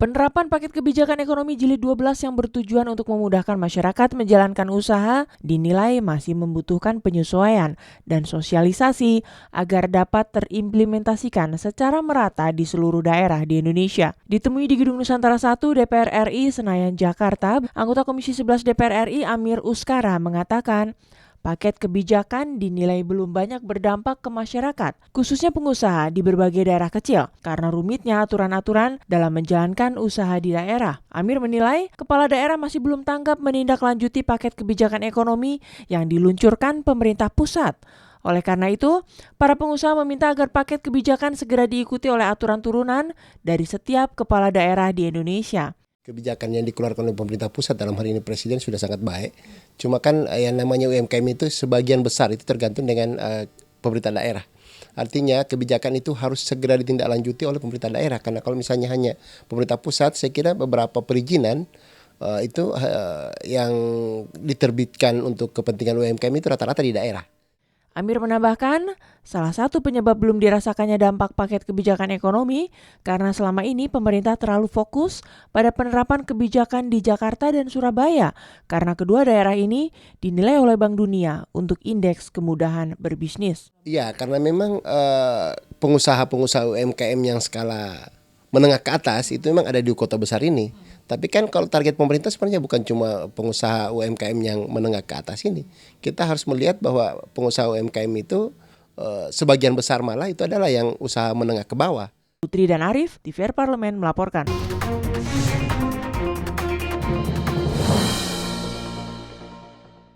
Penerapan paket kebijakan ekonomi jilid 12 yang bertujuan untuk memudahkan masyarakat menjalankan usaha dinilai masih membutuhkan penyesuaian dan sosialisasi agar dapat terimplementasikan secara merata di seluruh daerah di Indonesia. Ditemui di Gedung Nusantara 1 DPR RI Senayan, Jakarta, anggota Komisi 11 DPR RI Amir Uskara mengatakan, paket kebijakan dinilai belum banyak berdampak ke masyarakat, khususnya pengusaha di berbagai daerah kecil, karena rumitnya aturan-aturan dalam menjalankan usaha di daerah. Amir menilai, kepala daerah masih belum tanggap menindaklanjuti paket kebijakan ekonomi yang diluncurkan pemerintah pusat. Oleh karena itu, para pengusaha meminta agar paket kebijakan segera diikuti oleh aturan turunan dari setiap kepala daerah di Indonesia. Kebijakan yang dikeluarkan oleh pemerintah pusat dalam hari ini Presiden sudah sangat baik. Cuma kan yang namanya UMKM itu sebagian besar itu tergantung dengan pemerintah daerah. Artinya kebijakan itu harus segera ditindaklanjuti oleh pemerintah daerah. Karena kalau misalnya hanya pemerintah pusat, saya kira beberapa perizinan itu yang diterbitkan untuk kepentingan UMKM itu rata-rata di daerah. Amir menambahkan, salah satu penyebab belum dirasakannya dampak paket kebijakan ekonomi karena selama ini pemerintah terlalu fokus pada penerapan kebijakan di Jakarta dan Surabaya karena kedua daerah ini dinilai oleh Bank Dunia untuk indeks kemudahan berbisnis. Iya, karena memang pengusaha-pengusaha UMKM yang skala menengah ke atas itu memang ada di kota besar ini. Tapi kan kalau target pemerintah sebenarnya bukan cuma pengusaha UMKM yang menengah ke atas ini. Kita harus melihat bahwa pengusaha UMKM itu sebagian besar malah itu adalah yang usaha menengah ke bawah. Putri dan Arif, TVR Parlemen melaporkan.